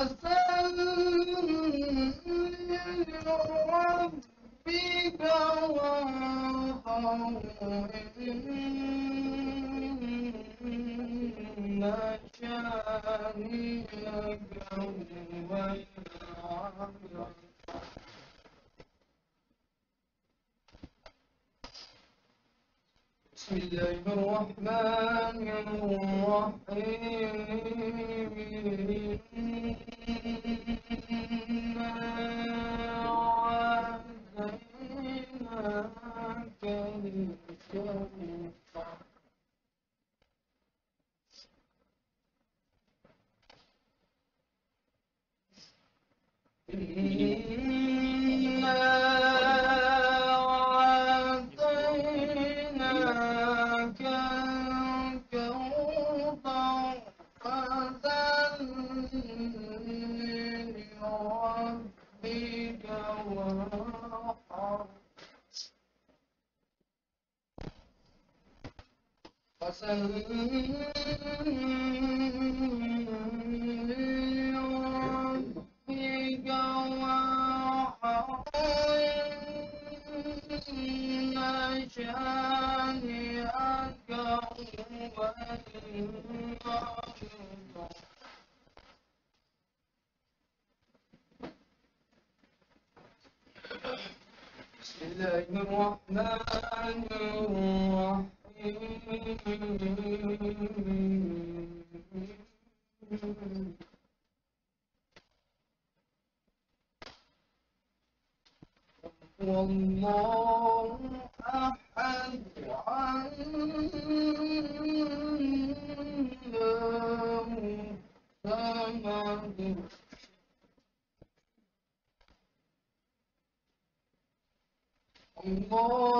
فسل لربك وانحر إن شانئك هو الأبتر. بسم الله الرحمن الرحيم. إنا أعطيناك الكوثر. إنا أعطيناك الكوثر فصل لربك وانحر. فصل لربك وانحر إن شانئك هو الأبتر. بسم الله الرحمن الرحيم. والله أحد الله صمد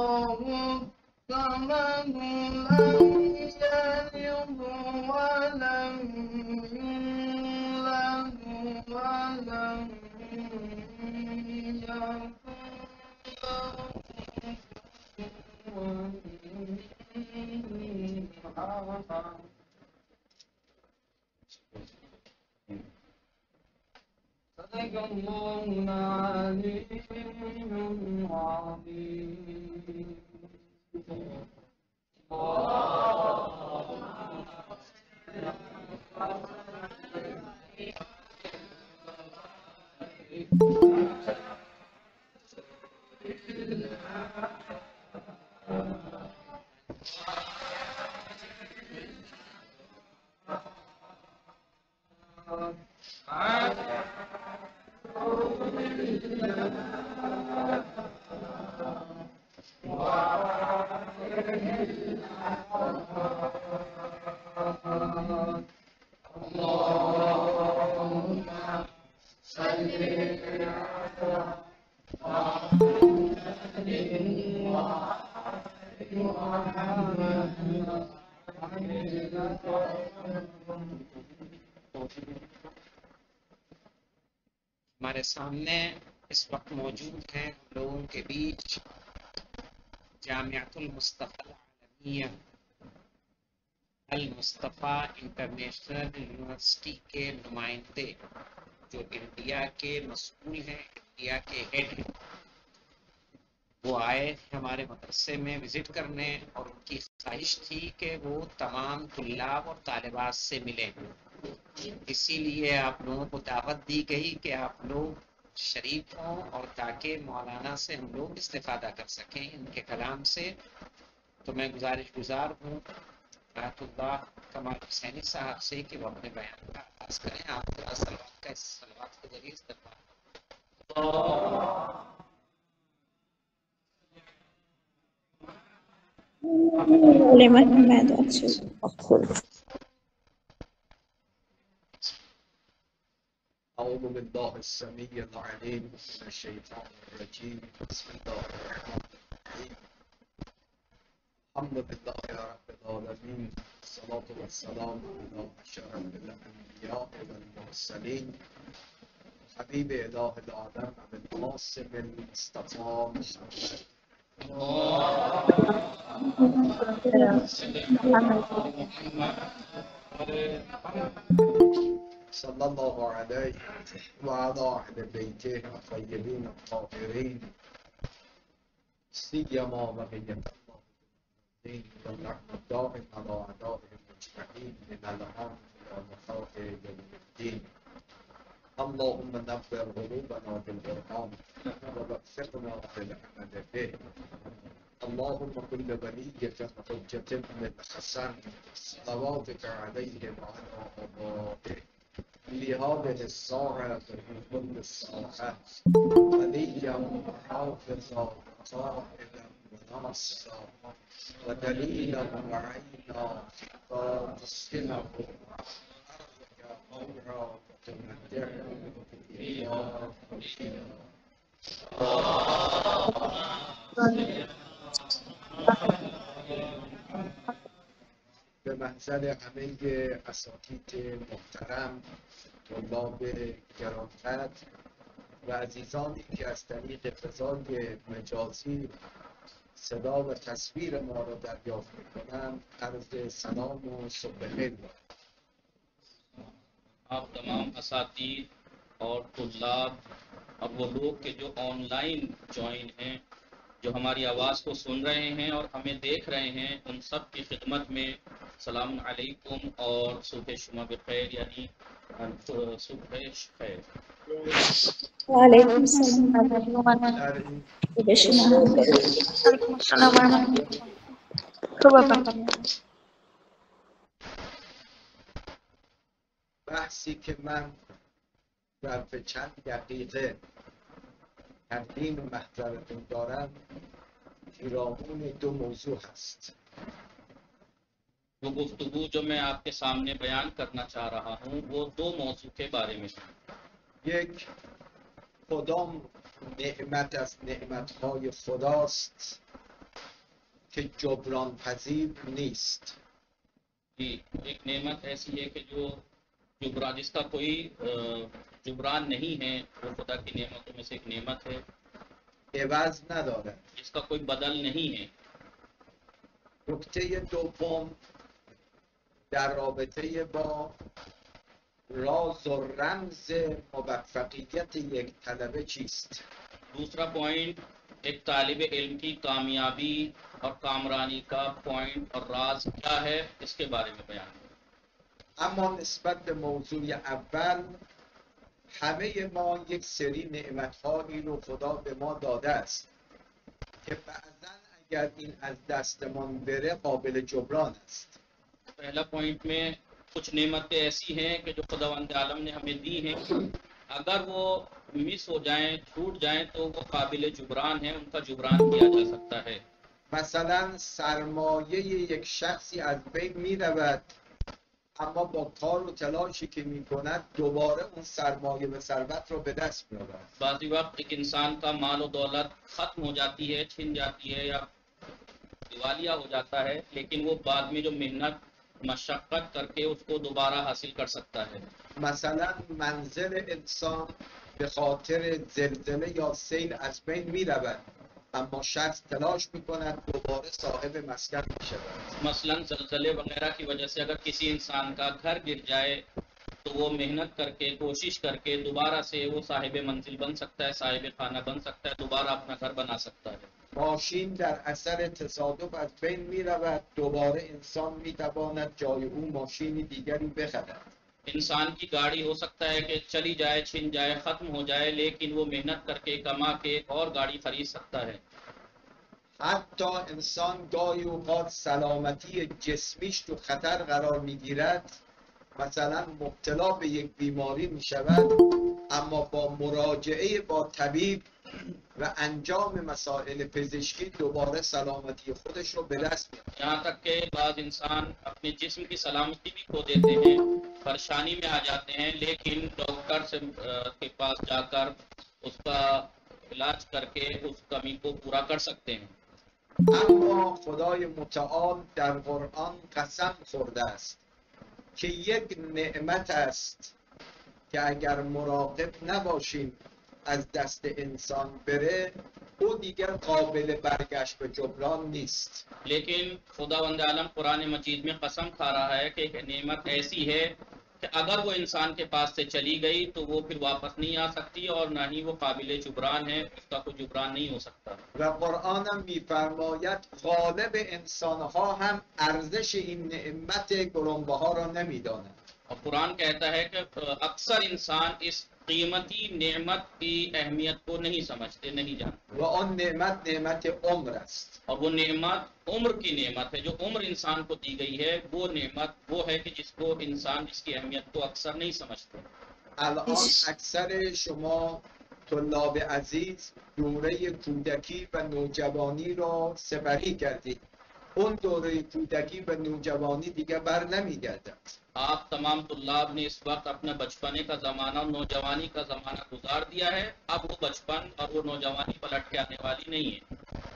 الله الصمد لم يلد ولم يولد ولم يكن له كفوا أحد. صدق الله العلي العظيم. हमारे सामने इस वक्त मौजूद हैं हम लोगों के बीच जामियातुल मुस्तफ़ा आलमिया अल मुस्तफ़ा इंटरनेशनल यूनिवर्सिटी के नुमाइंदे जो इंडिया के मसूल हैं, इंडिया के हेड हैं। वो आए हमारे मदरसे में विजिट करने और उनकी ख्वाहिश थी कि वो तमाम तुल्लाब और तालिबात से मिलें। इसीलिए आप लोगों को दावत दी गई कि आप लोग शरीक हों और ताकि मौलाना से हम लोग इस्तेफादा कर सकें इनके कलाम से। तो मैं गुजार हूँ आयतुल्लाह कमाल हुसैनी साहब से कि वो अपने बयान का आगाज करें। आप सलवात के जरिए इस्तेफादा أعوذ بالله السميع العليم من الشيطان الرجيم. بسم الله الرحمن الرحيم. الحمد لله رب العالمين والصلاة والسلام على أشرف الأنبياء والمرسلين حبيب إله العالم القاسم المصطفى محمد. صلى الله عليه وعلى أهل بيته الطيبين الطاهرين سيما بقية الله الدين والرحمة الدائم على أعدائهم أجمعين من الآن إلى مخاط يوم الدين. اللهم نبر قلوبنا بالقرآن ووفقنا للعمل به. اللهم كل وليك حجة من الحسن صلواتك عليه وعلى آبائه لهذه الساعة في كل الساعات وليا وحافظا قائلا وناصرا ودليلا وعينا فاغسله أمرا وتمتعه إياه به محضر همه اساتید محترم، طلاب گرانقدر و عزیزانی که از طریق فضای مجازی صدا و تصویر ما را دریافت می‌کنند، عرض سلام و صبح بخیر دارم. आप तमाम असातीद और तुल्लाब और वो लोग के जो ऑनलाइन ज्वाइन हैं, जो हमारी आवाज़ को सुन रहे हैं और हमें देख रहे हैं, उन सब की खिदमत में सलाम अलैकुम और सुबह शुमा बखैर, यानी सुबह खैर। वालेकुम सलाम در این वालेकुम अस्सलाम بحثی که من ظرف چند دقیقه تقدیم محضرتون دارم پیرامون دو موضوع هست. वो गुफ्तगू जो मैं आपके सामने बयान करना चाह रहा हूँ वो दो मौजू के बारे में है। یک، کدام نعمت از نعمتهای خداست که جبران پذیر نیست. जी, एक नेमत ऐसी है कि जो जुबरान, जिसका कोई जुबरान नहीं है, वो खुदा की नेमतों में से एक नेमत है, عوض نداره. जिसका कोई बदल नहीं है। نکته دوم در رابطه با راز و رمز موفقیت یک طلبه چیست؟ दूसरा पॉइंट एक तालिब इल्म की कामयाबी और कामरानी का पॉइंट और राज क्या है, इसके बारे में बयान है। اما نسبت به موضوع اول، همه ما یک سری نعمت‌هایی رو خدا به ما داده است که بعضاً اگر این از دستمان بره قابل جبران است. पहला पॉइंट में कुछ नेमतें ऐसी हैं कि जो खुदावंद आलम ने हमें दी हैं, अगर वो मिस हो जाएं, छूट जाएं, तो वो काबिल जुबरान है, उनका जुबरान किया जा सकता है। مثلا سرمایه یک شخصی از بین می رود، اما با کار و تلاشی که می کند دوباره اون سرمایه و ثروت رو به دست می آورد. बाज़ी वक्त एक इंसान का माल और दौलत खत्म हो जाती है, छिन जाती है या दिवालिया हो जाता है, लेकिन वो बाद में जो मेहनत मशक्कत करके उसको दोबारा हासिल कर सकता है। مثلا منزل انسان به خاطر زلزله یا سیل از بین می رود، اما شخص تلاش می کند دوباره صاحب مسکن می شود. मसलन ज़लज़ले वगैरह की वजह से अगर किसी इंसान का घर गिर जाए तो वो मेहनत करके, कोशिश करके दोबारा से वो साहिब मंजिल बन सकता है, साहिब खाना बन सकता है, दोबारा अपना घर बना सकता है। ماشین در اثر تصادف از بین می رود، دوباره انسان می تواند جای او ماشینی دیگری بخرد. इंसान की गाड़ी हो सकता है कि चली जाए, छिन जाए, खत्म हो जाए, लेकिन वो मेहनत करके कमा के और गाड़ी खरीद सकता है। حتی انسان گاهی اوقات سلامتی جسمیش تو خطر قرار می گیرد، مثلا مبتلا به یک بیماری می شود، اما با مراجعه با طبیب و انجام مسائل پزشکی دوباره سلامتی خودش رو به دست میاره. यहाँ तक के बाद इंसान अपने जिस्म की सलामती भी खो देते हैं, परेशानी में आ जाते हैं, लेकिन डॉक्टर से के पास जाकर उसका इलाज करके उस कमी को पूरा कर सकते हैं। اما خدای متعال در قرآن قسم خورده است که یک نعمت است که اگر مراقب نباشیم از دست انسان بره، او دیگر قابل برگشت به جبران نیست. लेकिन खुदावंद आलम कुरान मजीद में कसम खा रहा है कि एक नेमत ऐसी है कि अगर वो इंसान के पास से चली गई तो वो फिर वापस नहीं आ सकती और ना ही वो काबिल जुबरान है, उसका कोई जुबरान नहीं हो सकता। و قرآن هم میفرماید غالب انسانها هم ارزش این نعمت گرنبه ها را نمیدانند. और कुरान कहता है कि अक्सर इंसान इस कीमती नेमत की अहमियत को नहीं समझते, नहीं जानते। و آن نعمت نعمت عمر است. और वो नेमत उम्र की नेमत है, जो उम्र इंसान को दी गई है, वो नेमत वो है कि जिसको इंसान इसकी अहमियत को अक्सर नहीं समझते। الان اکثر شما طلاب عزیز دوره کودکی و نوجوانی را سپری کردید. اون دوره کودکی و نوجوانی دیگه بر نمیگردد. आप तमाम तुल्लाब ने इस वक्त अपने बचपने का ज़माना और नौजवानी का ज़माना गुजार दिया है। अब वो बचपन और वो नौजवानी पलट के आने वाली नहीं है।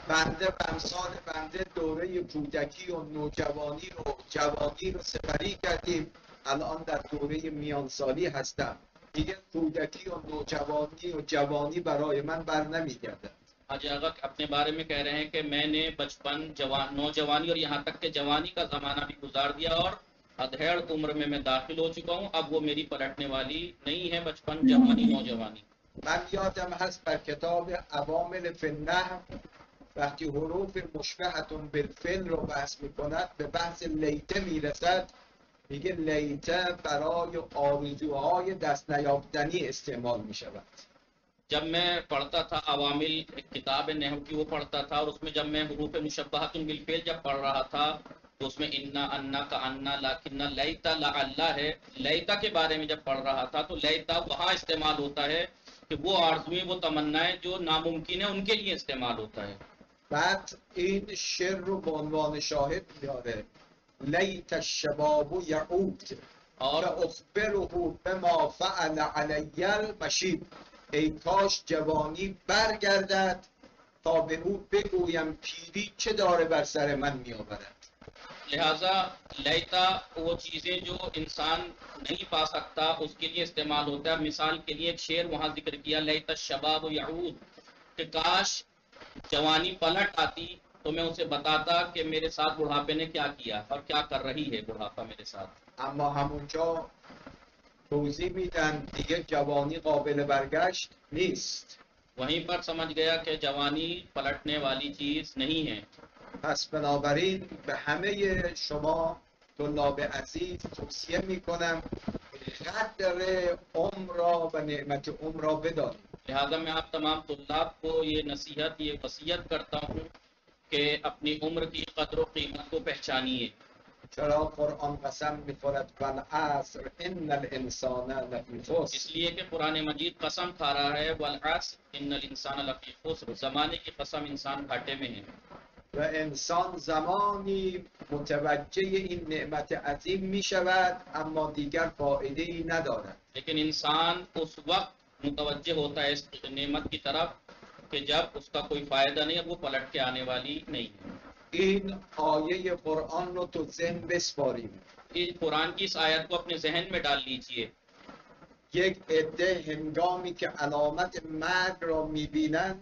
بنده به امثال بنده دوره کودکی و نوجوانی و جوانی رو سپری کردیم. الان در دوره میانسالی هستم. دیگه کودکی و نوجوانی و جوانی برای من بر نمیگردد. हाजी आगा अपने बारे में कह रहे हैं कि मैंने बचपन, जवान, नौजवानी और यहाँ तक के जवानी का ज़माना भी गुजार दिया और अधेड़ उम्र में मैं दाखिल हो चुका हूँ। अब वो मेरी पलटने वाली नहीं है, बचपन, जवानी, नौजवानी। من یادم هست بر کتاب عوامل فی النحو وقتی حروف مشبهتون بالفعل رو بحث میکند به بحث لیته میرسد، میگه لیته برای آرزوهای دست نیافتنی استعمال میشود. जब मैं पढ़ता था अवामिल, एक किताब नहव की, वो पढ़ता था और उसमें जब मैं हुरूफ मुशब्बहतुन बिल फ़िल जब पढ़ रहा था तो उसमें इन्ना, अन्ना का अन्ना, लाकिन्ना, लैता, लअल्ला है। लैता के बारे में जब पढ़ रहा था तो लैता वहाँ इस्तेमाल होता है कि वो आरज़ुएं, वो तमन्नाएं जो नामुमकिन है उनके लिए इस्तेमाल होता है। بعد این شعر رو به عنوان شاهد میاره لیت الشباب یعود فاخبره بما فعل علی المشیب. ای کاش جوانی برگردد تا به او بگویم پیری چه داره بر سر من میآورد. लिहाजा लैता वो चीज़ें जो इंसान नहीं पा सकता उसके लिए इस्तेमाल होता है। मिसाल के लिए एक शेर वहाँ जिक्र किया, लैता शबाब यऊद, कि काश जवानी पलट आती तो मैं उसे बताता कि मेरे साथ बुढ़ापे ने क्या किया और क्या कर रही है बुढ़ापा मेरे साथ। اما همونجا توضیح میدن دیگه جوانی قابل برگشت نیست. वहीं पर समझ गया कि जवानी पलटने वाली चीज़ नहीं है। پس بنابراین به همه شما طلاب عزیز توصیه میکنم قدر عمر را و نعمت عمر را بدانید. लिहाजा मैं आप तमाम तुल्लाब को ये नसीहत, ये वसीयत करता हूँ कि अपनी उम्र की कदर व कीमत को पहचानिए। چرا قرآن قسم میخورد والعصر ان الانسان لفی خسر. इसलिए कि कुरान मजीद कसम खा रहा है वल अस्र इन्नल इंसान लफी खुस्र, ज़माने की कसम, इंसान घाटे में है। و انسان زمانی متوجه این نعمت عظیم میشود اما دیگر فایده ای ندارد. लेकिन इंसान उस वक्त मुतवज्जे होता है इस नेमत की तरफ कि जब उसका कोई फायदा नहीं है, वो पलट के आने वाली नहीं है। این آیه قرآن رو تو ذهن بسپاریم. इस कुरान की इस आयत को अपने जहन में डाल लीजिए। یک عده هنگامی که علامت مرگ را میبینند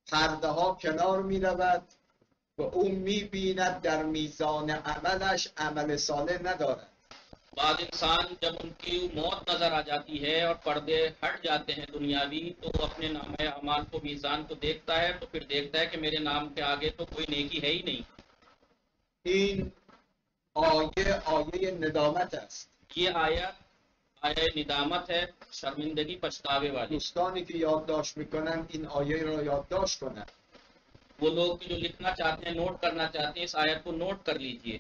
پرده ها کنار میرود و او میبیند در میزان عملش عمل صالح ندارد. बाद इंसान जब उनकी मौत नजर आ जाती है और पर्दे हट जाते हैं दुनियावी, तो वो अपने नाम अमाल को, मीज़ान को देखता है तो फिर देखता है कि मेरे नाम के आगे तो कोई नेकी है ही नहीं। این آیه ندامت است. ये आयत आयत निदामत है, शर्मिंदगी, पछतावे वाली। دوستانی که یادداشت میکنن این آیه را یادداشت کنند. वो लोग जो लिखना चाहते हैं, नोट करना चाहते हैं, इस आयत को नोट कर लीजिए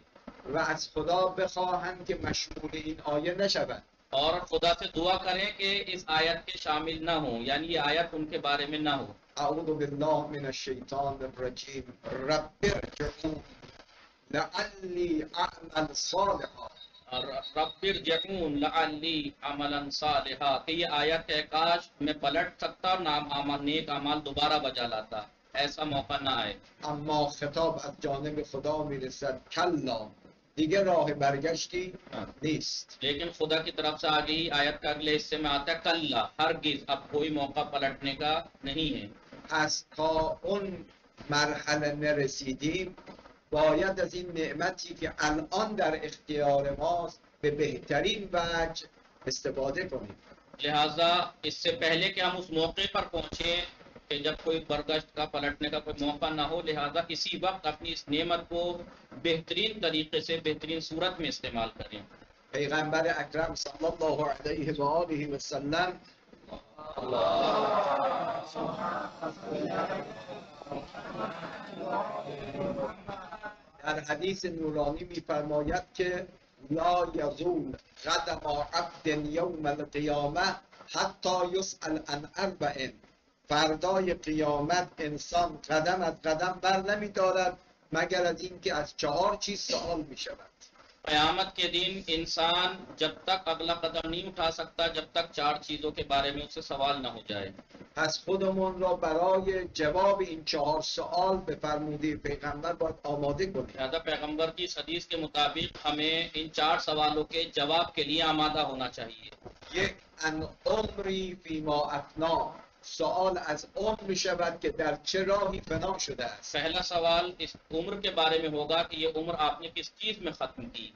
و از خدا بخواهند که مشمول این آیه نشوند. और खुदा से दुआ करें कि इस आयत के शामिल ना हो, यानी ये आयत उनके बारे में ना हो। اعوذ بالله من الشیطان الرجیم رب ارجعون لعلی اعمل صالحا. रब्बिरजिऊन लअल्ली अमलन सालिहा, कि ये आयत है काश मैं पलट सकता और नाम अमल, नेक अमाल दोबारा बजा लाता, ऐसा मौका ना आए। اما خطاب از جانب خدا میرسد کلا دیگه راه برگشتی نیست. लेकिन खुदा की तरफ से आ गई आयत का अगले हिस्से में आता है कल्ला, हरगिज अब कोई मौका पलटने का नहीं है। پس تا اون مرحله نرسیدیم باید از این نعمتی که الان در اختیار ماست به بهترین وجه استفاده کنیم. लिहाजा इससे पहले कि हम उस मौके पर पहुंचे कि जब कोई बरगश्त का पलटने का कोई मौका ना हो, लिहाजा इसी वक्त अपनी इस नेमत को बेहतरीन तरीके से बेहतरीन सूरत में इस्तेमाल करें। پیغمبر اکرم صلی الله علیه و آله و سلم در حدیث نورانی می‌فرماید که لا یزول قدم عبد یوم القیامه حتی یسأل عن اربع. فردای قیامت انسان قدم از قدم بر نمی‌دارد مگر از اینکه از 4 چیز سوال می‌شود. क़यामत के दिन इंसान जब तक अगला कदम नहीं उठा सकता जब तक 4 चीजों के बारे में उससे सवाल न हो जाए। پس خودمون را برای جواب این 4 سوال به فرموده پیغمبر باید آماده کنیم. लिहाजा पैगंबर की इस हदीस के मुताबिक हमें इन 4 सवालों के जवाब के लिए आमादा होना चाहिए। یک ان عمری فیما افنا، سوال از عمر می شود که در چه راهی فنا شده است. पहला सवाल इस उम्र के बारे में होगा कि ये उम्र आपने किस चीज में खत्म की।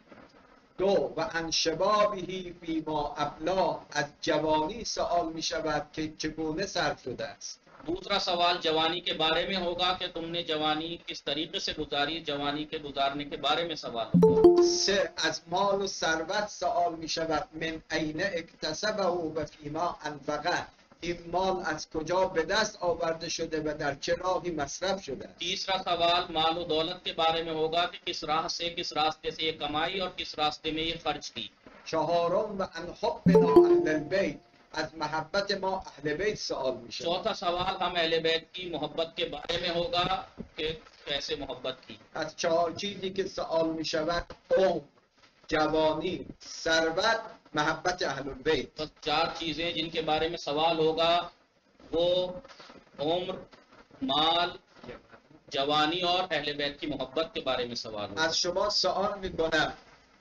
دو و ان شبابهی فیما ابلا، از جوانی سوال می شود که چگونه صرف شده است. दूसरा सवाल जवानी के बारे में होगा कि तुमने जवानी किस तरीके से गुजारी, जवानी के गुजारने के बारे में सवाल होगा। سه از مال و ثروت سوال می شود من این اکتسبه و فیما انفقه، این مال از کجا به دست آورده شده و در چه راهی مصرف شده است. तीसरा सवाल माल और दौलत के बारे में होगा कि किस राह से किस रास्ते से ये कमाई और किस रास्ते में ये खर्च की। چهارم و ان حبنا اهل البیت، از محبت ما اهل بیت سوال می شود. चौथा सवाल हम अहले बैत की मोहब्बत के बारे में होगा कि कैसे मोहब्बत की। از 4 چیزی که سوال می شود عمر، جوانی، ثروت، محبت اهل البیت. बस 4 चीजें जिनके बारे में सवाल होगा वो उम्र, माल, जवानी और अहले बैत की मोहब्बत के बारे में सवाल होगा। از شما سوال می کنم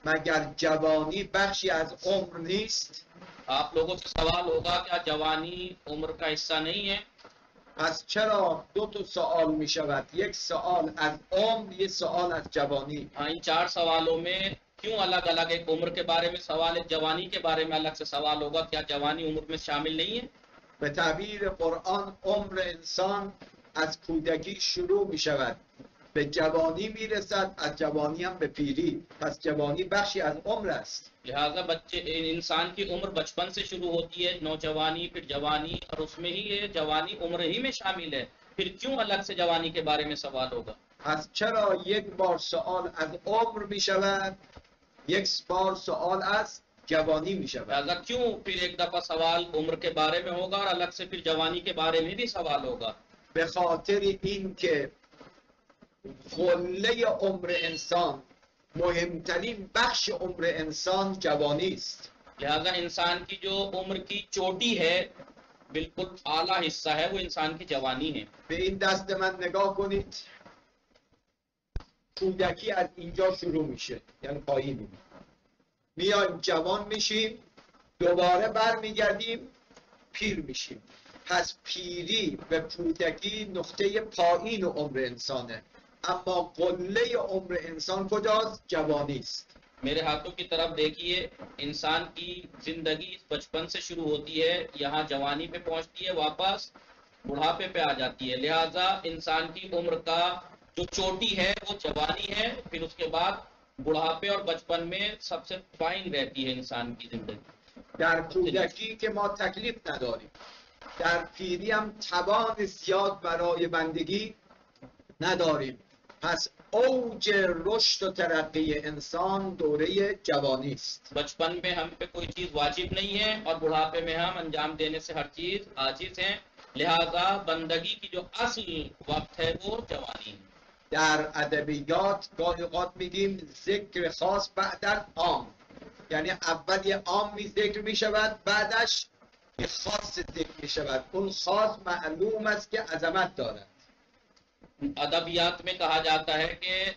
مگر جوانی بخشی از عمر نیست؟ आप लोगों से सवाल होगा क्या जवानी उम्र का हिस्सा नहीं है। پس چرا 2 تا سوال می شود، یک سوال از عمر، یک سوال از جوانی؟ हाँ, इन 4 सवालों में क्यों अलग अलग, एक उम्र के बारे में सवाल है, जवानी के बारे में अलग से सवाल होगा, क्या जवानी उम्र में शामिल नहीं है। به تعبیر قرآن عمر انسان از کودکی شروع می شود به جوانی می رسد، از جوانی هم به پیری، پس جوانی بخشی از عمر است. लिहाजा बच्चे इंसान की उम्र बचपन से शुरू होती है, नौजवानी फिर जवानी, और उसमें ही ये जवानी उम्र ही में शामिल है, फिर क्यों अलग से जवानी के बारे में सवाल होगा। پس چرا یک بار سوال از عمر می شود، یک بار سوال از جوانی می شود؟ लिहाजा क्यों फिर एक दफा सवाल उम्र के बारे में होगा और अलग से फिर जवानी के बारे में भी सवाल होगा। به خاطر این که قله عمر انسان، مهمترین بخش عمر انسان جوانی است. लिहाजा इंसान की जो उम्र की चोटी है, बिल्कुल आला हिस्सा है, वो इंसान की जवानी है। به این دست من نگاه کنید، کودکی از اینجا شروع میشه، یعنی پایینی میایم جوان میشیم، دوباره برمیگردیم پیر میشیم. پس پیری و کودکی نقطه پایین عمر انسانه، اما قله عمر انسان کجاست؟ جوانی است. मेरे हाथों की तरफ देखिए, इंसान की जिंदगी बचपन से शुरू होती है, यहाँ जवानी पे पहुंचती है, वापस बुढ़ापे पे आ जाती है। लिहाजा इंसान की उम्र का जो चोटी है वो जवानी है, फिर उसके बाद बुढ़ापे और बचपन में सबसे फाइन रहती है इंसान की जिंदगी। در کودکی که ما تکلیف نداریم، در پیری هم توان زیاد برای بندگی نداریم، پس اوج رشد و ترقی انسان دوره جوانی است. बचपन में हम पे कोई चीज वाजिब नहीं है और बुढ़ापे में हम अंजाम देने से हर चीज आजिज है, लिहाजा बंदगी की जो असल वक्त है वो जवानी है। در ادبیات گاهی اوقات میگیم ذکر خاص بعد عام، یعنی اول یه عامی ذکر میشود، بعدش یه خاص ذکر میشود. اون خاص معلوم است که عظمت دارد. अदबियात में कहा जाता है कि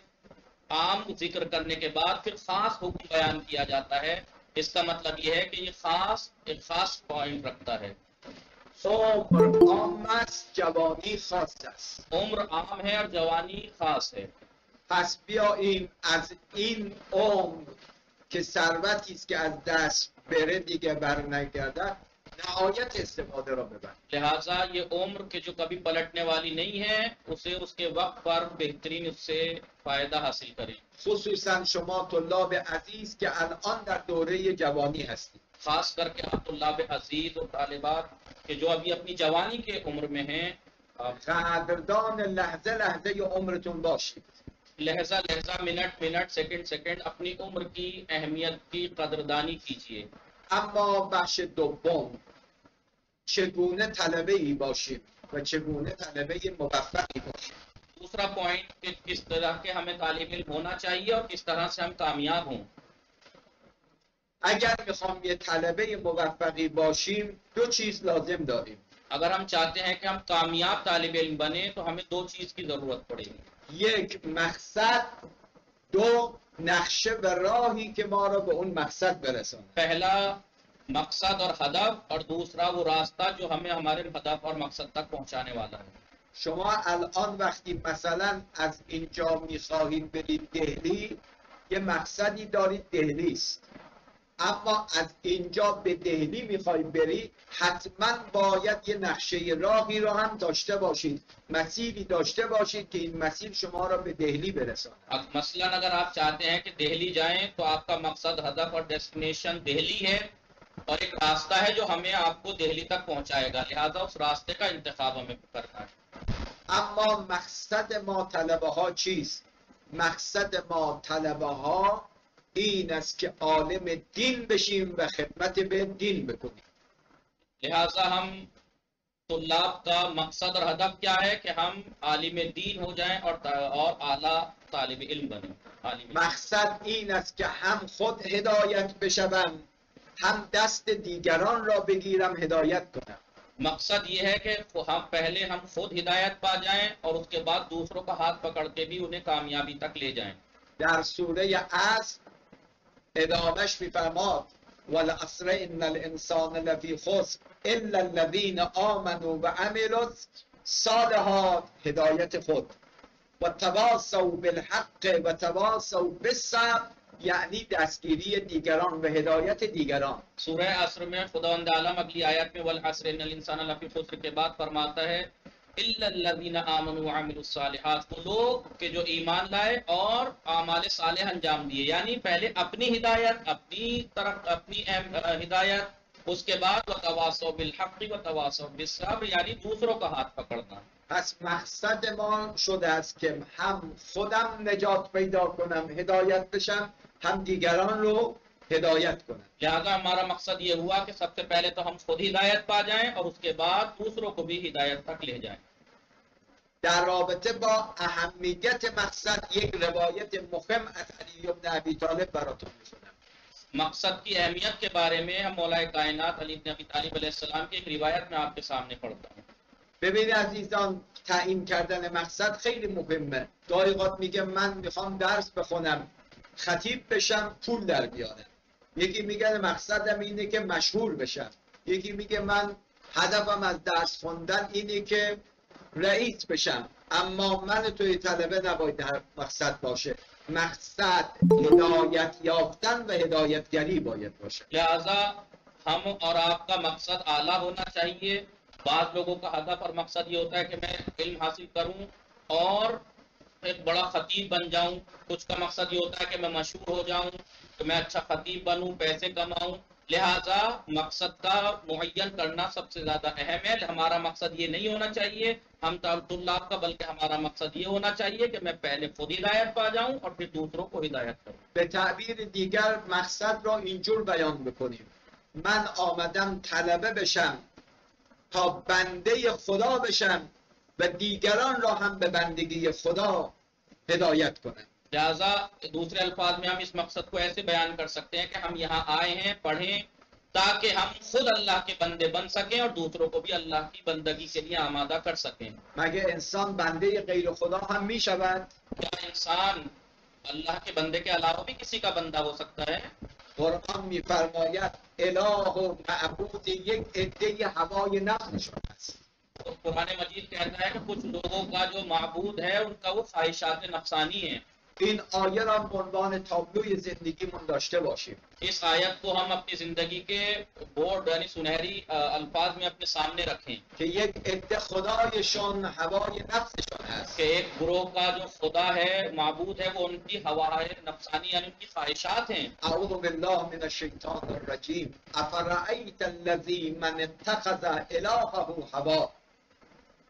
आम जिक्र करने के बाद फिर खास हुक्म बयान किया जाता है। इसका मतलब यह है कि ये एक खास पॉइंट रखता है। عمر عام است، جوانی خاص است. उम्र आम है और जवानी खास है। پس بیاییم از این عمر که ثروتی است که از دست بره دیگه بر نگردد نهایت استفاده را ببرد. लिहाजा ये उम्र के जो कभी पलटने वाली नहीं है उसे उसके वक्त पर बेहतरीन उससे फायदा हासिल करें. خصوصا شما طلاب عزیز که الان در دوره جوانی هستید. खास करके आप तुल्लाब अजीज और तालिबात के जो अभी अपनी जवानी के उम्र में हैं, قدردان لحظه لحظه عمرتون باشید. लहजा लहजा मिनट मिनट सेकंड सेकंड अपनी उम्र की अहमियत की कदरदानी कीजिए. اما بخش دوم چگونه طلبه ای باشیم و چگونه طلبه موفقی باشیم. दूसरा पॉइंट कि किस तरह के हमें तालिब इल्म होना चाहिए और किस तरह से हम कामयाब हों. اگر میخوام یه طلبه موفقی باشیم دو چیز لازم داریم. अगर हम चाहते हैं कि हम कामयाब तालिब इल्म बने तो हमें दो चीज की जरूरत पड़ेगी. یک مقصد، دو نقشه و راهی که ما را به اون مقصد برسونه. पहला मकसद और हदफ और दूसरा वो रास्ता जो हमें हमारे हदफ और मकसद तक पहुंचाने वाला है. شما الان وقتی مثلا از اینجا میخواهید برید دهلی یه مقصدی دارید دهلی است، اما از اینجا به دهلی میخواهید برید حتما باید یه نقشه راهی رو هم داشته باشید، مسیری داشته باشید که این مسیر شما را به دهلی برساند. मसलन अगर आप चाहते हैं कि दिल्ली जाएं तो आपका मकसद हदफ और डेस्टिनेशन दिल्ली है और एक रास्ता है जो हमें आपको दिल्ली तक पहुंचाएगा, लिहाजा उस रास्ते का इंतखाब हमें करना है. اما مقصد ما طلبه ها چیست؟ مقصد ما طلبه ها این است که عالم دین بشیم و خدمت به دین بکنیم. लिहाजा हम तुल्लाब का मकसद और हदफ क्या है कि हम आलिम दीन हो जाएं और आला तालिब इल्म बने. مقصد این است که هم خود هدایت بشوم هم دست دیگران را بگیرم هدایت کنم. मकसद ये है कि हम खुद हिदायत पा जाएं और उसके बाद दूसरों का हाथ पकड़ के भी उन्हें कामयाबी तक ले जाएं. در سوره عصر ادامش می‌فرماد والعصر ان الانسان لفی خسر الا الذین آمنوا و عملوا الصالحات هدایت خود و تواصوا بالحق و تواصوا بالصبر یعنی دستگیری دیگران و هدایت دیگران. सूरह असर में खुदावंद आलम अगली आयत में वल असर इन्नल इंसान लफी खुस्र के बाद फरमाता है इल्ला अल्लज़ीना आमनू व अमिलुस सालिहात, वो लोग के जो ईमान लाए और आमाल सालेह अंजाम दिए, यानी पहले अपनी हिदायत अपनी तरफ अपनी हिदायत, उसके बाद व तवासौ बिल हक़ व तवासौ बिस सब्र, यानी दूसरों का हाथ पकड़ना. پس مقصد ما شده است که هم خودم نجات پیدا کنم هدایت بشم هم دیگران رو هدایت کنم. लिहाजा हमारा मकसद ये हुआ कि सबसे पहले तो हम खुद हिदायत पा जाएं और उसके बाद दूसरों को भी हिदायत तक ले जाएं. در رابطه با اهمیت مقصد یک روایت مهم از علی بن ابی طالب براتون می‌خونم. मकसद की अहमियत के बारे में हम मौलाए कायनात अली इब्न अबी तालिब अलैहिस्सलाम की एक रिवायत में आपके सामने पढ़ता हूँ. ببینید عزیزان تعیین کردن مقصد خیلی مهمه. گاهی اوقات میگه من میخوام درس بخونم خطیب بشم پول در بیارم، یکی میگه مقصدم اینه که مشهور بشم، یکی میگه من هدفم از درس خوندن اینه که رئیس بشم. اما من توی طلبه نباید در مقصد باشه. مقصد هدایت یافتن و هدایتگری باید باشه. लिहाजा हम और आपका मकसद आला होना चाहिए. बाद लोगों का हदफ और मकसद ये होता है कि मैं इल्म हासिल करूं और एक बड़ा खतीब बन जाऊं. कुछ का मकसद ये होता है कि मैं मशहूर हो जाऊं, तो मैं अच्छा खतीब बनूं, पैसे कमाऊं. लिहाजा मकसद का मुअय्यन करना सबसे ज्यादा अहम है. हमारा मकसद ये नहीं होना चाहिए हम तुल्लाब का, बल्कि हमारा मकसद ये होना चाहिए कि मैं पहले खुद हिदायत पा जाऊं और फिर दूसरों को हिदायत करूं. به تعبیر دیگر مقصد را اینجور بیان بکنیم: من آمدم طلبه بشم تا بنده خدا بشم و دیگران را هم به بندگی خدا هدایت کنم. लिहाजा दूसरे अल्फाज में हम इस मकसद को ऐसे बयान कर सकते हैं कि हम यहाँ आए हैं पढ़ें ताकि हम खुद अल्लाह के बंदे बन सकें और दूसरों को भी अल्लाह की बंदगी के लिए आमादा कर सकें. مگه انسان بنده غیر خدا هم می شود؟ क्या इंसान अल्लाह के बंदे के अलावा भी किसी का बंदा हो सकता है? قرآن می‌فرماید اله و معبود یک عده هوای نفسشون است. तो कुरान मजीद कहता है कि कुछ लोगों का जो माबूद है उनका वो ख्वाहिशात नफसानी है. این آیه را به عنوان تابلوی زندگیمون داشته باشیم. इस आयत को हम अपनी जिंदगी के बोर्ड यानी सुनहरी अल्फाज में अपने सामने रखें که یک عده خدایشون هوای نفسشون هست. कि एक ग्रोह का जो खुदा है माबूद है वो उनकी हवाए नफसानी यानी उनकी ख्वाहिशात हैं. اعوذ بالله من الشیطان الرجیم. افرأیت الذی من اتخذ الهه هوا.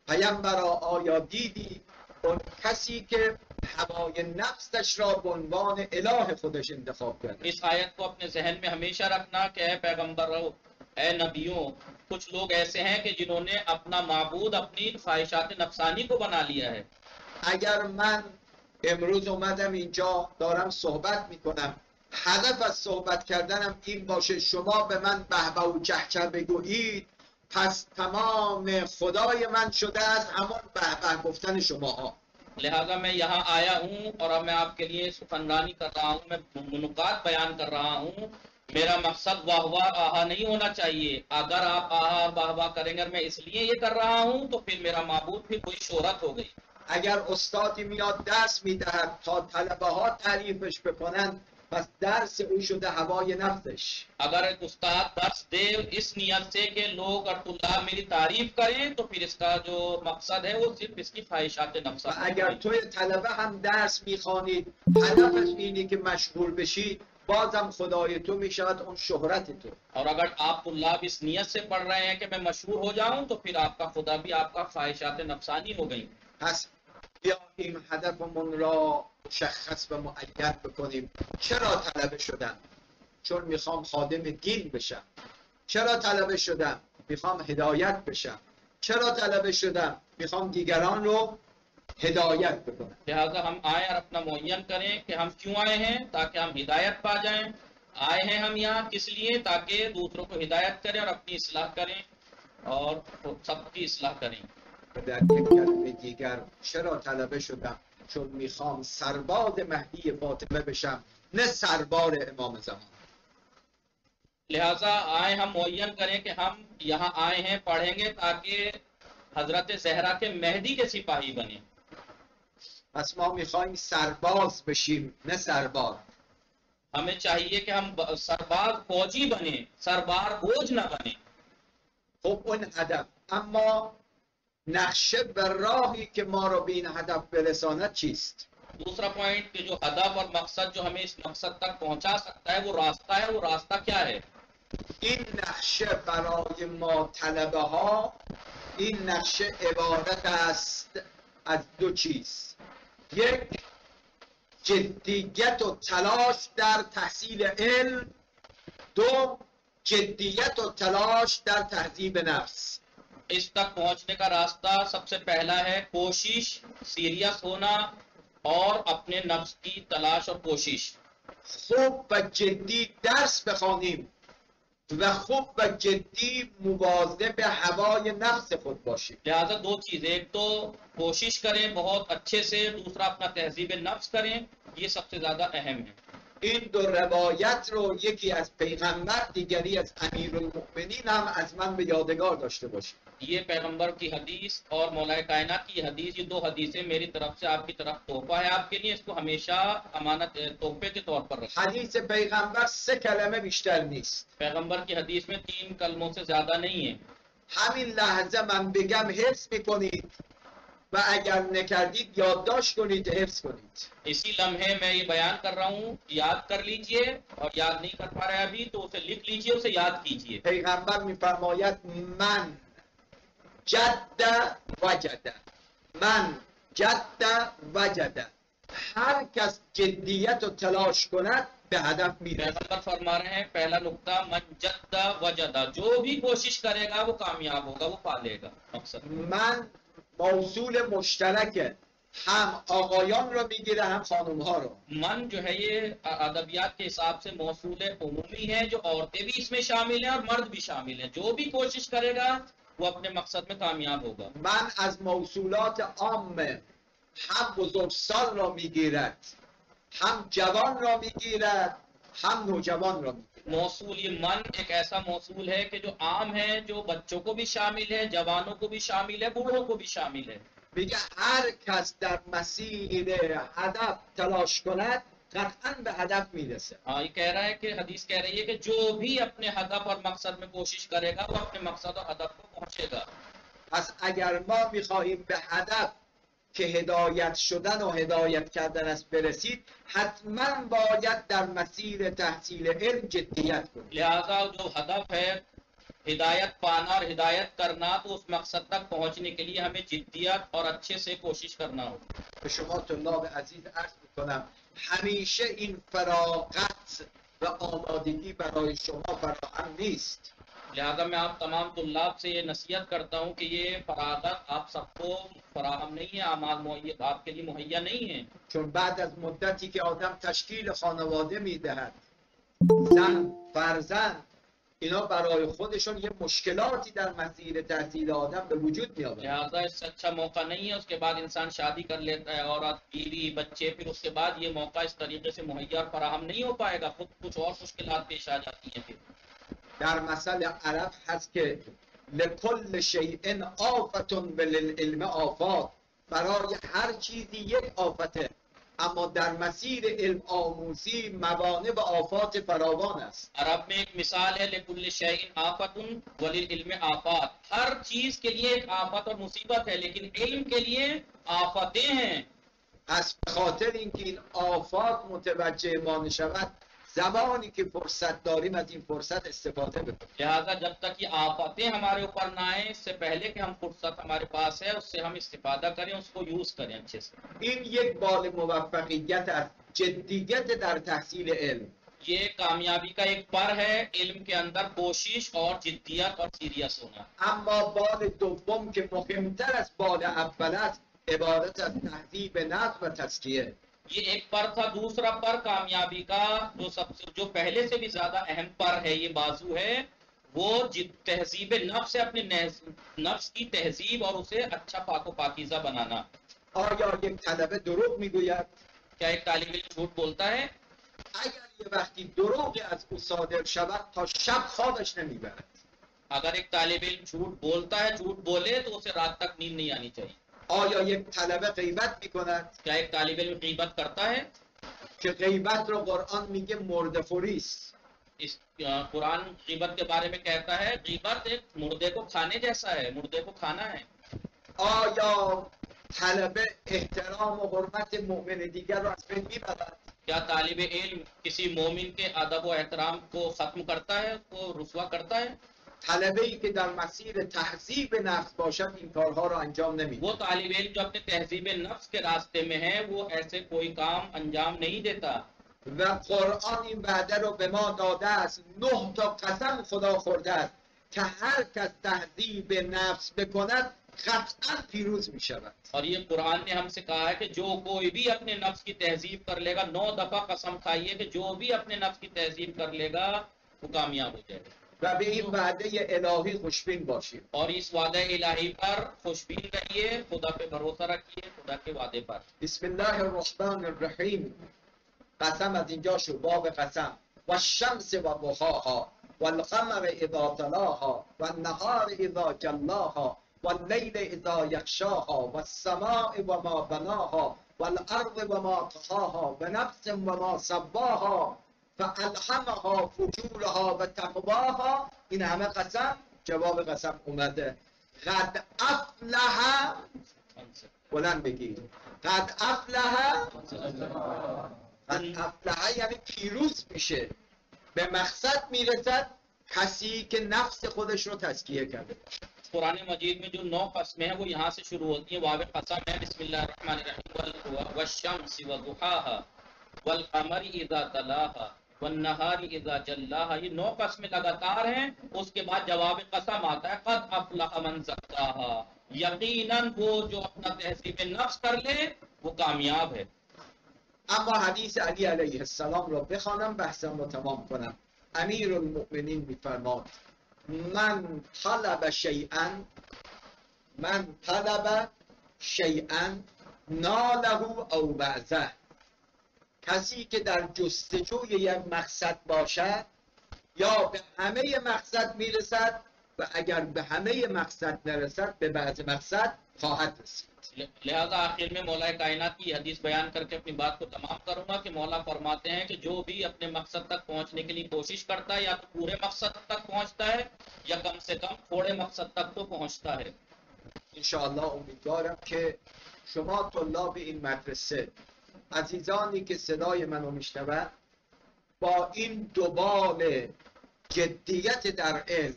پیامبرا آیا دیدی اون کسی که هوای نفسش را به عنوان اله خودش انتخاب کرده؟ इस आयत को अपने जहन में हमेशा रखना कि ऐ पैगंबरों, ऐ नबियों, कुछ लोग ऐसे हैं कि जिन्होंने अपना माबूद अपनी ख्वाहिशात नफसानी को बना लिया है. اگر من امروز اومدم اینجا دارم صحبت میکنم، هدف از صحبت کردنم این باشه شما به من بهبه و چهچه بگویید، پس تمام خدای من شده از همون بهبه گفتن شماها. लिहाजा मैं यहाँ आया हूँ और अब मैं आपके लिए सुखनरानी कर रहा हूँ, मैं मुनुकात बयान कर रहा हूँ. मेरा मकसद वाह वाह आहा नहीं होना चाहिए. अगर आप आहा और वाह वाह करेंगे और मैं इसलिए ये कर रहा हूँ तो फिर मेरा माबूद फिर कोई शोहरत हो गई. اگر استادی میاد درس میدهد تا طلبه ها تعریفش بکنن، پس درس او شده هوای نفسش. अगर एक उस्ताद दर्स दे इस नियत से कि लोग और तुल्लाब मेरी तारीफ करें तो फिर इसका जो मकसद है वो सिर्फ इसकी ख्वाहिशात و नफ्सा. اگر توی طلبه هم درس میخوانید هدفش اینه که مشغول بشی، بازم خدای تو میشود اون شهرت تو. और अगर आप तुल्लाब इस नियत से पढ़ रहे हैं कि मैं मशहूर हो जाऊं तो फिर आपका खुदा भी आपका ख्वाहिशात नफसानी हो गई. پس بیاییم هدفمون را مشخص و معین بکنیم. چرا طلبه شدم؟ چون میخوام خادم دین بشم. چرا طلبه شدم؟ میخوام هدایت بشم. چرا طلبه شدم؟ میخوام دیگران رو هدایت بکنم. लिहाजा हम आए और अपना मुअय्यन करें कि हम क्यों आए हैं, ताकि हम हिदायत पा जाएं. आए हैं हम यहाँ किस लिए, ताकि दूसरों को हिदायत करें और अपनी इस्लाह करें और सबकी इस्लाह करें. و در یک کلمه دیگر چرا طلبه شدم؟ چون میخوام سرباز مهدی فاطمه بشم، نه سربار امام زمان. लिहाजा आए हम मुअय्यन करें कि हम यहाँ आए हैं पढ़ेंगे ताकि हजरत जहरा के मेहदी के सिपाही बने. پس ما میخوایم سرباز بشیم، نه سربار. हमें चाहिए कि हम सरबाज फौजी बने, सरबार बोझ न बने. خب اون هدف. اما نقشه و راهی که ما رو به این هدف برساند چیست؟ दूसरा पॉइंट कि जो हदफ और मकसद जो हमें इस मकसद तक पहुंचा सकता है वो रास्ता है. वो रास्ता क्या है? این نقشه برای ما طلبه ها، این نقشه عبارت است از دو چیز. یک، جدیت و تلاش در تحصیل علم. دو، جدیت و تلاش در تهذیب نفس. इस तक पहुंचने का रास्ता सबसे पहला है कोशिश, सीरियस होना और अपने नफ्स की तलाश और कोशिश. خوب و جدی درس بخوانیم و خوب و جدی مواظب هوای نفس خود باشیم. लिहाजा दो चीजें, एक तो कोशिश करें बहुत अच्छे से, दूसरा अपना तहजीब नफ्स करें. ये सबसे ज्यादा अहम है. این दो روایت رو یکی از پیغمبر، دیگری از امیرالمؤمنین هم از من به یادگار داشته باشید. ये पैगंबर की हदीस और मौलाए कायनात की हदीस, ये दो हदीसें मेरी तरफ से आपकी तरफ तोहफा है आपके लिए. इसको हमेशा अमानत तोहफे के तौर पर रखें. حدیث پیغمبر 3 کلمه بیشتر نیست. पैगंबर की हदीस में 3 कलमों से ज्यादा नहीं है. همین لحظه من بگم حفظ میکنید و اگر نکردید یادداشت کنید، حفظ کنید. इसी लम्हे मैं ये बयान कर रहा हूँ, याद कर लीजिए, और याद नहीं कर पा रहे अभी तो उसे लिख लीजिए, उसे याद कीजिए. پیغمبر میفرماید من جد وجد، من جد وجد. هر کس جدیت و تلاش کند به هدف میرسد. पैगंबर फरमा रहे हैं पहला नुक्ता मन जद्दा वजदा, जो भी कोशिश करेगा वो कामयाब होगा, वो पा लेगा मकसद. من موصول مشترک هم آقایان رو میگیره هم خانوم ها رو. मन जो है ये अदबियात के हिसाब से मौसूल उमूमी है, जो औरतें भी इसमें शामिल हैं और मर्द भी शामिल हैं. जो भी कोशिश करेगा वो अपने मकसद में कामयाब होगा. من از موصولات عام هم بزرگسال را میگیرد، هم جوان را میگیرد، هم نوجوان را میگیرد. मौसूल ये मन एक ऐसा मौसूल है कि जो आम है, जो बच्चों को भी शामिल है, जवानों को भी शामिल है, बूढ़ों को भी शामिल है. میگه هر کس در مسیر هدف تلاش کند قطعا به هدف میرسه. हाँ, ये कह रहा है कि हदीस कह रही है कि जो भी अपने हदफ और मकसद में कोशिश करेगा वो अपने मकसद और हदफ को पहुंचेगा. پس اگر ما میخواهیم به هدف که هدایت شدن و هدایت کردن است برسید، حتما باید در مسیر تحصیل علم جدیت کنیم. लिहाजा जो हदफ है हिदायत पाना और हिदायत करना, तो उस मकसद तक पहुंचने के लिए हमें जिद्दियत और अच्छे से कोशिश करना होगा. به شما طلاب عزیز عرض میکنم همیشه این فراغت و آمادگی برای شما فراهم نیست. लिहाजा मैं आप तमाम तुल्लाब से ये नसीहत करता हूँ कि ये फरागत आप सबको फराहम नहीं है, आपके लिए मुहैया नहीं है. چون بعد از مدتی که آدم تشکیل خانواده میدهد، زن، فرزند، اینا برای خودشون یه مشکلاتی در مسیر تحصیل آدم به وجود میآورد. लिहाजा इससे अच्छा मौका नहीं है. उसके बाद इंसान शादी कर लेता है, औरत, बीवी, बच्चे, फिर उसके बाद ये मौका इस तरीके से मुहैया और फराहम नहीं हो पाएगा. खुद कुछ और मुश्किलात पेश आ जाती हैं. फिर در مثل عرب هست که لکل شیء آفة وللعلم آفات، برای هر چیزی یک آفته، اما در مسیر علم آموزی موانع و آفات فراوان است. अरब में एक मिसाल है लिकुल्ल शैइन आफतुन वलिल इल्म आफात. हर चीज के लिए एक आफत और मुसीबत है, लेकिन इल्म के लिए आफतें हैं. از خاطر اینکه این آفات متوجه ما نشود، زمانی که فرصت داریم از این فرصت استفاده بکنیم. लिहाजा जब तक ये आफतें हमारे ऊपर ना आए, इससे पहले कि हम फुर्सत हमारे पास है उससे हम इस्तिफादा करें, उसको यूज करें अच्छे से. این یک بال موفقیت است، جدیت در تحصیل علم. ये कामयाबी का एक पर है, इल्म के अंदर कोशिश और जिद्दियत और सीरियस होना. اما بال دوم که مهمتر از بال اول است، عبارت از تهذیب نفس و تزکیه. ये एक पर था. दूसरा पर कामयाबी का जो पहले से भी ज्यादा अहम पर है, ये बाजू है, वो तहजीब नफ्स से अपने नफ्स की तहजीब और उसे अच्छा पाको पाकीज़ा बनाना. آیا یک طلبه دروغ میگوید؟ क्या एक तालिब इल्म झूठ बोलता है? اگر یه وقتی دروغی از او صادر شود تا شب خوابش نمیبرد. अगर एक तालिब इल्म झूठ बोलता है, झूठ बोले तो उसे रात तक नींद नहीं आनी चाहिए. آیا یک طلبه غیبت میکند؟ क्या एक तालिब इल्म गीबत करता है? که غیبت رو قرآن میگه مرده‌خوری است. इस कुरान गीबत के बारे में कहता है गीबत एक मुर्दे को खाने जैसा है, मुर्दे को खाना है. آیا طلبه احترام و حرمت مؤمن دیگر رو از بین میبرد؟ क्या तालिब इल्म किसी मोमिन के अदब व एहतराम को खत्म करता है, उसको रुसवा करता है? طلبه ای که در مسیر تهذیب نفس باشد این کارها رو انجام نمیده. वो तालिब इल्म जो अपने तहजीब नफ्स के रास्ते में है, वो ऐसे कोई काम अंजाम नहीं देता. و قرآن این وعده رو به ما داده است، 9 تا قسم خدا خورده است که هر کس تهذیب نفس بکند قطعا پیروز می شود. और ये कुरान ने हमसे कहा है कि जो कोई भी अपने नफ्स की तहजीब कर लेगा, 9 दफा कसम खाइए कि जो भी अपने नफ्स की तहजीब कर लेगा वो कामयाब हो जाएगा. و به این وعده الهی خوشبین باشیم. और इस वादे इलाही पर खुशबीन रहिए, खुदा पे भरोसा रखिए, खुदा के वादे पर. بسم الله الرحمن الرحیم. قسم از اینجا شو، باب قسم. و الشمس و ضحاها و القمر اذا تلاها و النهار اذا جلاها و اللیل اذا یغشاها و السماء و ما بناها و الارض و ما طحاها و نفس و ما سواها فالهمها فجورها و تقواها. این همه قسم، جواب قسم اومده. قد افلح، بلند بگید، قد افلح. قد افلح یعنی پیروز میشه، به مقصد میرسد کسی که نفس خودش رو تزکیه کرده. कुरान मजीद में जो 9 कस्में हैं वो यहाँ से शुरू होती हैं. वाव कसम है बिस्मिल्लाहिर्रहमानिर्रहीम वश्शम्सि वदुहाहा वलकमरि इज़ा तलाहा वन्नहारी इज़ा जल्लाहा. ये 9 कस्में लगातार हैं. उसके बाद जवाब कसम आता है क़द अफ़लह मन ज़क्काहा. यकीनन वो जो अपना तहज़ीब नफ्स कर ले वो कामयाब है. اما حدیث علی علیه السلام رو بخوانم بحثم رو تمام کنم. امیر المؤمنین میفرماد من طلب شیئا ناله او بعضه. کسی که در جستجوی یک مقصد باشد یا به همه مقصد میرسد و اگر به همه مقصد نرسد به بعض مقصد خواهد رسید. लिहाजा आखिर में मौला कायनात की हदीस बयान करके अपनी बात को तमाम करूंगा कि मौला फरमाते हैं कि जो भी अपने मकसद तक पहुंचने के लिए कोशिश करता है या तो पूरे मकसद तक पहुंचता है या कम से कम थोड़े मकसद तक तो पहुंचता है. انشاءالله امیدوارم که شما طلاب این مدرسه، عزیزانی که صدای منو میشنوند، با این دوبال جدیت در علم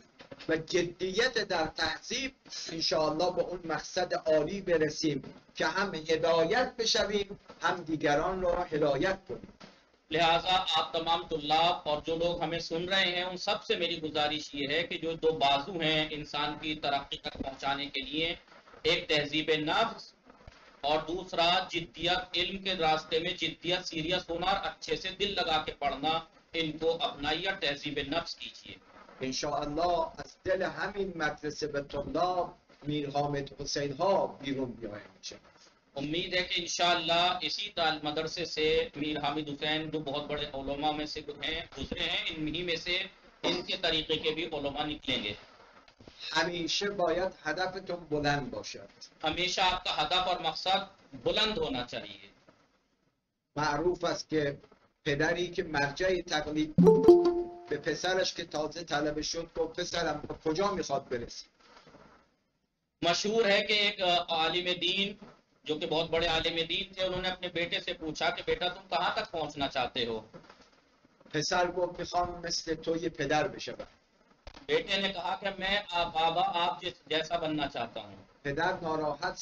و جدیت در تهذیب انشاءالله به اون مقصد عالی برسیم که هم هدایت بشویم هم دیگران را هدایت کنیم. लिहाजा आप तमाम तुल्लाब और जो लोग हमें सुन रहे हैं उन सब से मेरी गुजारिश ये है कि जो दो बाजू हैं इंसान की तरक्की तक पहुंचाने के लिए, एक तहजीब नफ्स और दूसरा जिद्दियत, इल्म के रास्ते में जिद्दियत, सीरियस होना और अच्छे से दिल लगा के पढ़ना, इनको अपनाइए, तहजीब नफ्स कीजिए. انشاءالله از دل همین مدرسه به طلاب میر حامد حسین ها بیرون بیایم. उम्मीद है कि इंशाअल्लाह इसी मदरसे से मीर हामिद हुसैन जो बहुत बड़े उलमा में से हैं, गुजरे हैं, इन्हीं में से इनके तरीके के भी उलमा निकलेंगे. همیشه باید هدفتون بلند باشد. हमेशा आपका हदफ और मकसद बुलंद होना चाहिए. معروف است که پدری که مرجع تقلید بود به پسرش که تازه طلبه شد گفت پسرم کجا میخواد برسی؟ मशहूर है कि एक आलिम दीन जो कि बहुत बड़े आलिम दीन थे, उन्होंने अपने बेटे से पूछा कि बेटा तुम कहाँ तक पहुंचना चाहते हो? پسر گفت میخوام مثل تو یه پدر بشم. बेटे ने कहा कि मैं बाबा आप जैसा बनना चाहता हूँ. پدر ناراحت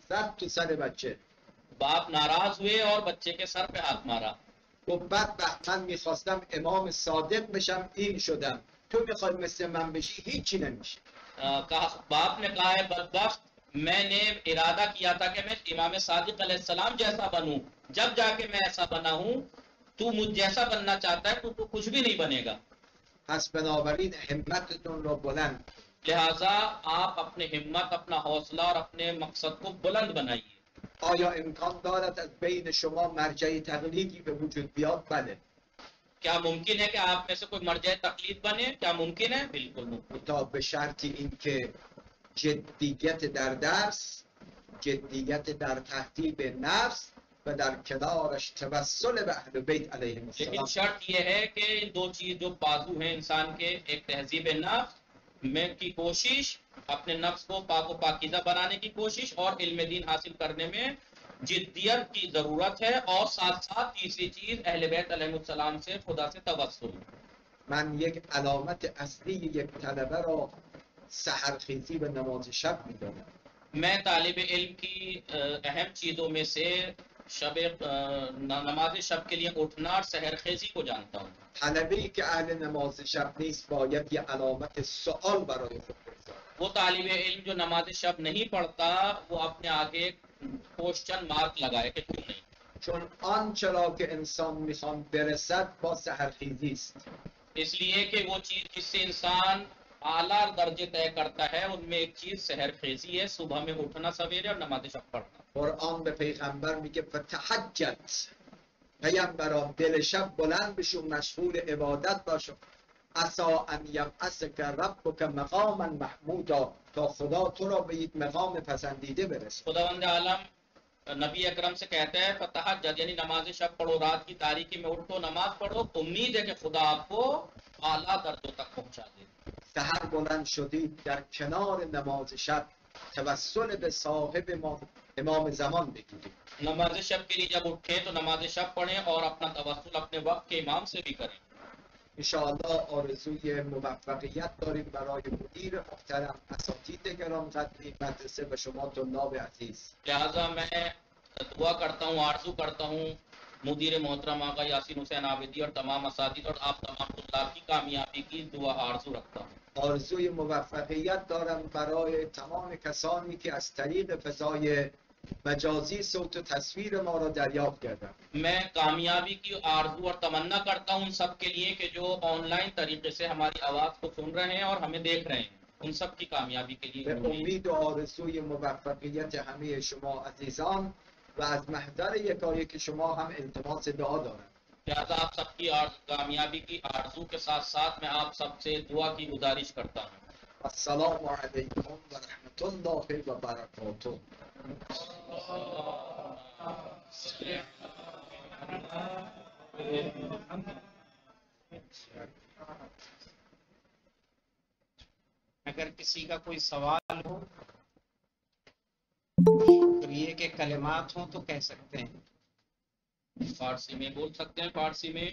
زد تو سر بچه. बाप नाराज हुए और बच्चे के सर पे हाथ मारा. گفت بدبخت من میخواستم امام صادق بشم این شدم، تو میخوای مثل من بشی هیچی نمیشه. बाप ने कहा है बदबख्त मैंने इरादा किया था कि मैं इमाम सादिक अलैहिस्सलाम जैसा बनूं, जब जाके मैं ऐसा बना हूं, तू मुझ जैसा बनना चाहता है तो कुछ भी नहीं बनेगा. پس بنابراین همتتون رو بلند. लिहाजा आप अपने हिम्मत, अपना हौसला और अपने मकसद को बुलंद बनाइए. آیا امکان دارد از بین شما مرجع تقلیدی به وجود بیاد؟ بله. क्या मुमकिन है कि आप में से कोई मर्जा तकलीद बने? क्या मुमकिन है? बिल्कुल मुमकिन. تا به شرط اینکه جدیت در درس، جدیت در تهذیب نفس و در کنارش توسل به اهل بیت علیهم लेकिन السلام. शर्त यह है कि इन दो चीज जो बाजू हैं इंसान के, एक तहजीब नफ्स में की कोशिश, अपने नफ्स को पाक पाकीज़ा बनाने की कोशिश और इल्म दीन हासिल करने में जिद्दियत की जरूरत है, और साथ साथ तीसरी चीज अहले बैत अलैहिस्सलाम से खुदा से तवस्सुल. من یک علامت اصلی یک طلبه را سحرخیزی و نماز شب میدانم. मैं तालिब इल्म की अहम चीजों में से शब नमाज शब के लिए उठना और सहर खेजी को जानता हूँ. طلبه‌ای که اهل نماز شب نیست باید یه علامت سوال برای خود بگذارد. वो तालिब इल्म जो नमाज शब नहीं पढ़ता वो अपने आगे क्वेश्चन मार्क लगाए कि क्यों नहीं. چون آنچه را که انسان میخوان برسد با سحرخیزی است. इसलिए कि वो चीज जिससे इंसान आला दर्जे तय करता है उनमें एक चीज सहर खेजी है, सुबह में उठना सवेरे और नमाज शब पढ़ना. قرآن به پیغمبر میگه فتحجد، پیغمبران دل شب بلند بشو، مشغول عبادت باشو، عسا ان یبعثک ربک مقاما محمودا، تا خدا تو را به یک مقام پسندیده برسه. खुदावंद आलम नबी अकरम से कहता है फतहज्जद यानी नमाज शब पढ़ो, रात की तारीकी में उठो, नमाज पढ़ो, उम्मीद है कि खुदा आपको आला दर्जों तक पहुंचा दे. سحر بلند شدید در کنار نماز شب توسل به صاحب ما امام زمان بگیرید. नमाज शब के लिए जब उठे तो नमाज शब पढ़ें और अपना तवस्सुल अपने वक्त के इमाम से भी करें. انشاءالله آرزوی موفقیت داریم برای مدیر محترم، اساتید گرانقدر این مدرسه و شما طلاب عزیز. लिहाजा मैं दुआ करता हूँ, आरजू करता हूँ मुदीर मोहतरम आका यासीन हुसैन आबिदी और तमाम असातिज़ और आप तमाम तुल्लाब की कामयाबी की दुआ आरजू रखता हूँ. آرزوی موفقیت دارم برای تمام کسانی که از طریق فضای مجازی صوت و تصویر ما را دریافت کردند. मैं कामयाबी की आरजू और तमन्ना करता हूँ उन सब के लिए कि जो ऑनलाइन तरीके से हमारी आवाज को सुन रहे हैं और हमें देख रहे हैं, उन सब की कामयाबी के लिए. به امید و آرزوی موفقیت همه شما عزیزان و از محضر یکایک شما هم التماس دعا دارم. लिहाजा आप सबकी कामयाबी की आरजू के साथ साथ मैं आप सबसे दुआ की गुजारिश करता हूँ. السلام علیکم و رحمت الله و برکاته. अगर किसी का कोई सवाल हो, शुक्रिया के कलिमात हो तो कह सकते हैं। फारसी में बोल सकते हैं, फारसी में।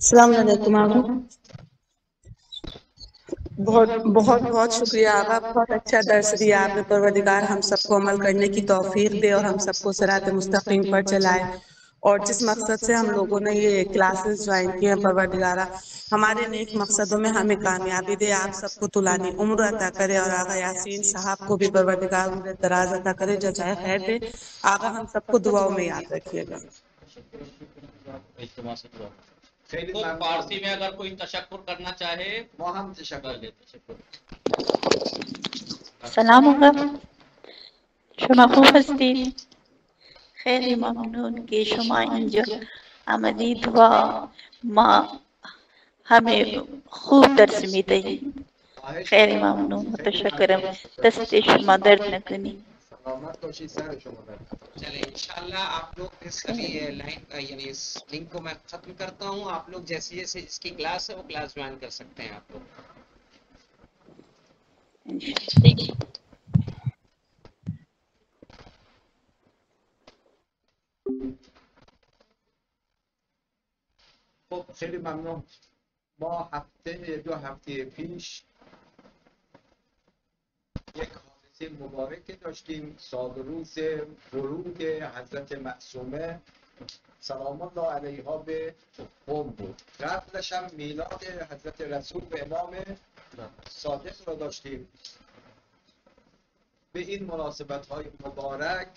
अस्सलाम वालेकुम आगा। बहुत बहुत बहुत शुक्रिया आगा, बहुत अच्छा दर्स दिया आपने। परवरदिगार हम सबको अमल करने की तौफीक दे और हम सबको सिरात मुस्तकीम पर चलाए। और जिस मकसद से हम लोगों ने ये क्लासेस ज्वाइन किए हैं, परवरदिगारा हमारे नेक मकसदों में हमें कामयाबी दे। आप सबको तुलानी उम्र अता करे और आगा यासीन साहब को भी परवरदिगार उम्र दराज अता करे, जज़ाए खैर दे। आगा हम सबको दुआओं में याद रखिएगा। इज्तिमा से दुआ। خیلی तो ممنون. फारसी में अगर कोई तशक्कुर करना चाहे ما هم تشکر कर ले तशक्कुर। سلام آقا، شما خوب هستید؟ خیلی ممنون که شما اینجا آمدید و ما همه خوب درس میدهید. خیلی ممنون، متشکرم. دست شما درد نکنی. سلامت باشید، سر شما درد. चले इंशाल्लाह आप लोग इस अभी लाइन यानी इस लिंक को मैं खत्म करता हूँ। आप लोग जैसे जैसे इसकी क्लास है वो क्लास ज्वाइन कर सकते हैं आप लोग। इंशाल्लाह। خب خیلی ممنون. ما دو هفته پیش یک حادثه مبارک داشتیم. سال روز ورود حضرت معصومه سلام الله علیها به قم بود. قبلش هم میلاد حضرت رسول به امام صادق را داشتیم. به این مناسبت های مبارک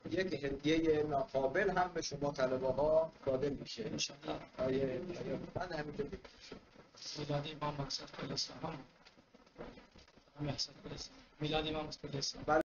یک هدیه ناقابل هم به شما طلبه ها داده میشه. من همینطور میلاد امام مقصد کل اسلام هم احسن کل اسلام میلاد امام مقصد کل اسلام.